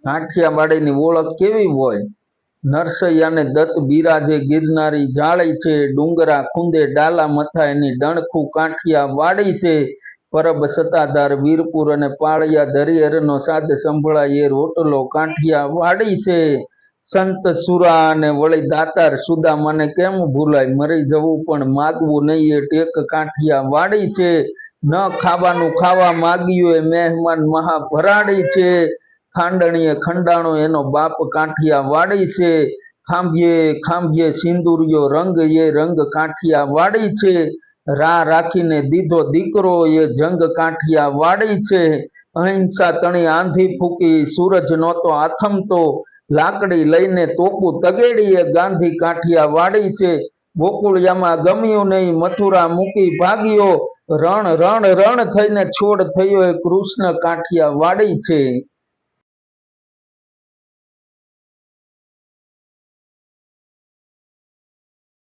કાઠિયાવાડીની ઓળખ કેવી હોય? નરસૈયાને દત્ત બિરાજે ગિરનારી જાળી છે, ડુંગરા ખૂંદે ડાલા મથા એની ડણખું કાઠિયાવાડી છે. પરબ સત્તાધાર વીરપુર અને પાળિયા હરિહરનો સાદ સંભળાય એ રોટલો કાઠિયાવાડી છે. સંત સુરા અને વળી દાતાર સુદામાને કેમ ભૂલાય, મરી જવું પણ માગવું નહીં એ ટેક કાઠિયાવાડી છે. ન ખાવાનું ખાવા માગ્યું એ મહેમાન મહાભરાડી છે. ખાંડણીએ ખંડાણો એનો બાપ કાઠિયાવાડી છે. ખાંભીએ ખાંભીએ સિંદુરિયો રંગ એ રંગ કાઠિયાવાડી છે. રા રાખીને દીધો દીકરો એ જંગ કાઠિયાવાડી છે. અહિંસા તણી આંધી ફૂકી સૂરજ નહોતો આથમતો, લાકડી લઈને તોપું તગેડી એ ગાંધી કાઠિયાવાડી છે. ગોકુળિયામાં ગમ્યું નહીં મથુરા મૂકી ભાગ્યો, રણ રણ રણ થઈને છોડ થયો એ કૃષ્ણ કાઠિયાવાડી છે.